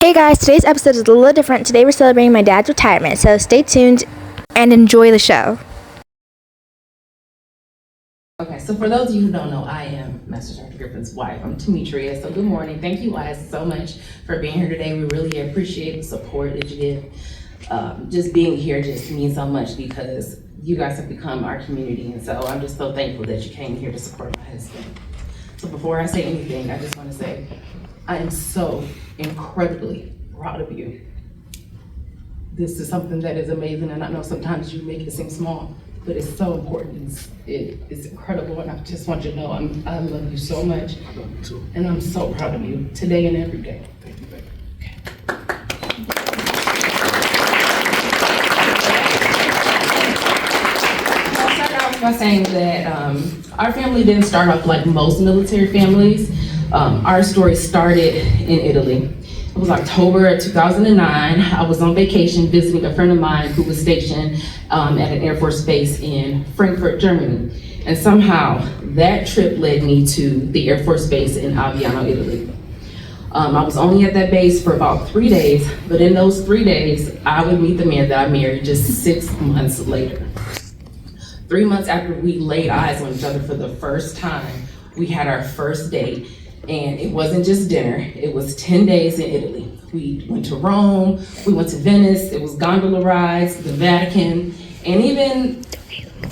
Hey guys, today's episode is a little different. Today we're celebrating my dad's retirement, so stay tuned and enjoy the show. Okay, so for those of you who don't know, I am Master Sergeant Griffin's wife. I'm Demetria. So good morning. Thank you guys so much for being here today. We really appreciate the support that you give. Just being here just means so much because you guys have become our community, and so I'm just so thankful that you came here to support my husband. So before I say anything, I just want to say I am so incredibly proud of you. This is something that is amazing, and I know sometimes you make it seem small, but it's so important. It's incredible, and I just want you to know I love you so much. I love you too. And I'm so proud of you today and every day. Thank you, baby. I'll start off by saying that our family didn't start off like most military families. Our story started in Italy. It was October of 2009. I was on vacation visiting a friend of mine who was stationed at an Air Force base in Frankfurt, Germany. And somehow that trip led me to the Air Force base in Aviano, Italy. I was only at that base for about 3 days, but in those 3 days, I would meet the man that I married just 6 months later. 3 months after we laid eyes on each other for the first time, we had our first date. And it wasn't just dinner, it was 10 days in Italy. We went to Rome, we went to Venice, it was gondola rides, the Vatican, and even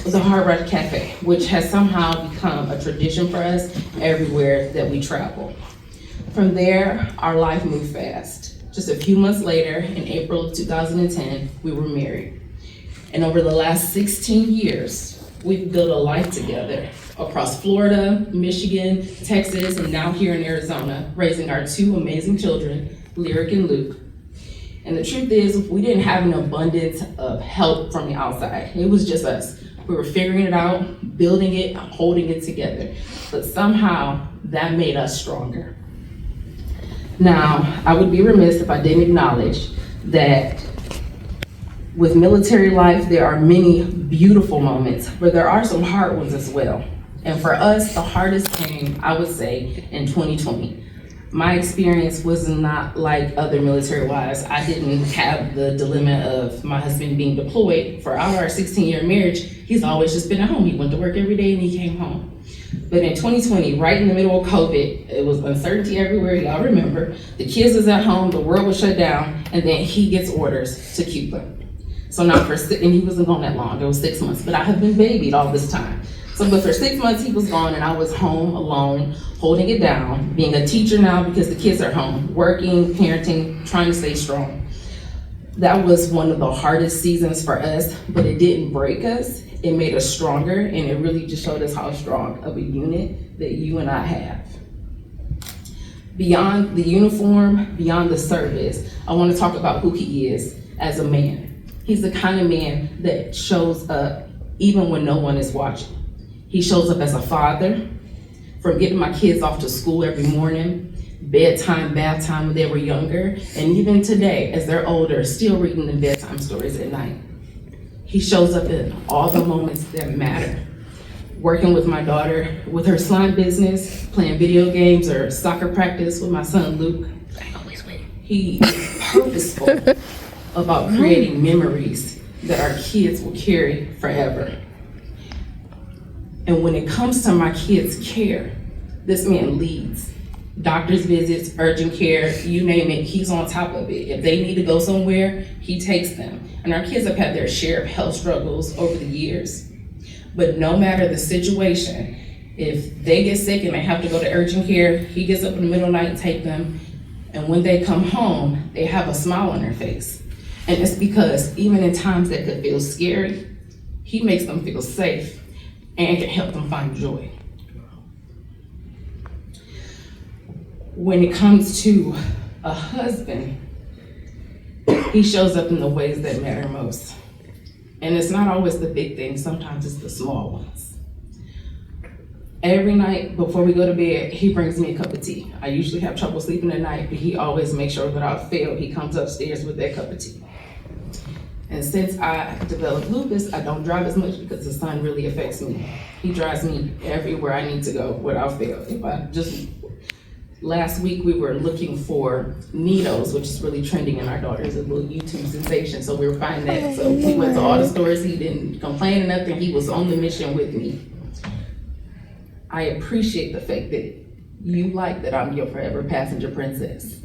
the Hard Rock Cafe, which has somehow become a tradition for us everywhere that we travel. From there, our life moved fast. Just a few months later, in April of 2010, we were married. And over the last 16 years, we've built a life together across Florida, Michigan, Texas, and now here in Arizona, raising our 2 amazing children, Lyric and Luke. And the truth is, we didn't have an abundance of help from the outside. It was just us. We were figuring it out, building it, holding it together. But somehow, that made us stronger. Now, I would be remiss if I didn't acknowledge that with military life, there are many beautiful moments, but there are some hard ones as well. And for us, the hardest came, I would say, in 2020. My experience was not like other military wives. I didn't have the dilemma of my husband being deployed. For our 16-year marriage, he's always just been at home. He went to work every day and he came home. But in 2020, right in the middle of COVID, it was uncertainty everywhere, y'all remember. The kids was at home, the world was shut down, and then he gets orders to Cuba. So now and he wasn't gone that long, it was 6 months, but I have been babied all this time. But for 6 months he was gone and I was home alone, holding it down, being a teacher now because the kids are home, working, parenting, trying to stay strong. That was one of the hardest seasons for us, but it didn't break us. It made us stronger, and it really just showed us how strong of a unit that you and I have. Beyond the uniform, beyond the service, I want to talk about who he is as a man. He's the kind of man that shows up even when no one is watching. He shows up as a father, from getting my kids off to school every morning, bedtime, bath time when they were younger, and even today, as they're older, still reading them bedtime stories at night. He shows up in all the moments that matter. Working with my daughter, with her slime business, playing video games or soccer practice with my son Luke. I always win. He is purposeful about creating memories that our kids will carry forever. And when it comes to my kids' care, this man leads. Doctor's visits, urgent care, you name it, he's on top of it. If they need to go somewhere, he takes them. And our kids have had their share of health struggles over the years. But no matter the situation, if they get sick and they have to go to urgent care, he gets up in the middle of the night and take them. And when they come home, they have a smile on their face. And it's because even in times that could feel scary, he makes them feel safe and can help them find joy. When it comes to a husband, he shows up in the ways that matter most. And it's not always the big things, sometimes it's the small ones. Every night before we go to bed, he brings me a cup of tea. I usually have trouble sleeping at night, but he always makes sure without fail, he comes upstairs with that cup of tea. And since I developed lupus, I don't drive as much because the sun really affects me. He drives me everywhere I need to go without fail. If I just Last week, we were looking for needles, which is really trending in our daughter's a little YouTube sensation, so we were finding that. So we went to all the stores, he didn't complain or nothing, he was on the mission with me. I appreciate the fact that you like that I'm your forever passenger princess.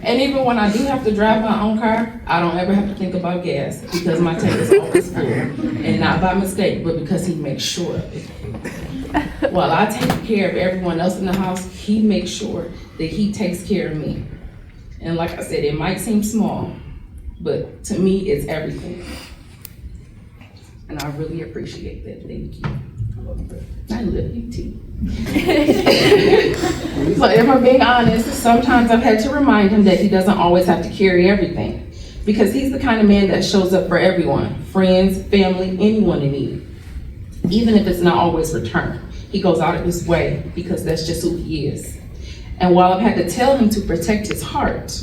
And even when I do have to drive my own car, I don't ever have to think about gas because my tank is always full. And not by mistake, but because he makes sure of it. While I take care of everyone else in the house, he makes sure that he takes care of me. And like I said, it might seem small, but to me, it's everything. And I really appreciate that. Thank you. I love you too. So if I'm being honest, sometimes I've had to remind him that he doesn't always have to carry everything, because he's the kind of man that shows up for everyone, friends, family, anyone in need. Even if it's not always returned, he goes out of his way because that's just who he is. And while I've had to tell him to protect his heart,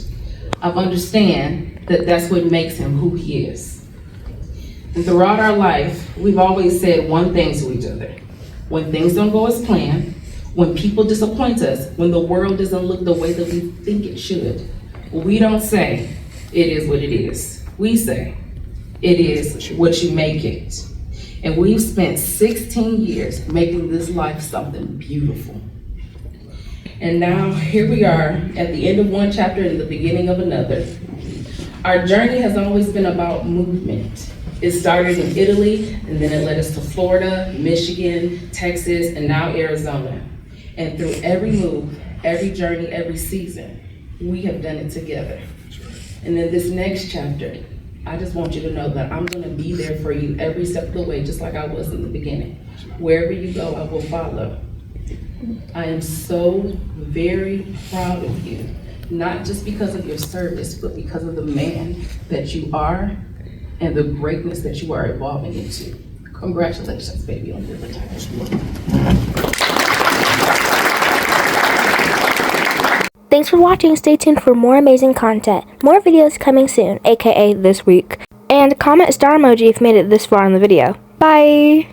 I've understand that that's what makes him who he is. And throughout our life, we've always said one thing to each other. When things don't go as planned, when people disappoint us, when the world doesn't look the way that we think it should, we don't say, it is what it is. We say, it is what you make it. And we've spent 16 years making this life something beautiful. And now here we are at the end of one chapter and the beginning of another. Our journey has always been about movement. It started in Italy, and then it led us to Florida, Michigan, Texas, and now Arizona. And through every move, every journey, every season, we have done it together. And in this next chapter, I just want you to know that I'm gonna be there for you every step of the way, just like I was in the beginning. Wherever you go, I will follow. I am so very proud of you, not just because of your service, but because of the man that you are and the greatness that you are evolving into. Congratulations, baby, on your retirement. Thanks for watching. Stay tuned for more amazing content. More videos coming soon, aka this week. And comment star emoji if you made it this far in the video. Bye!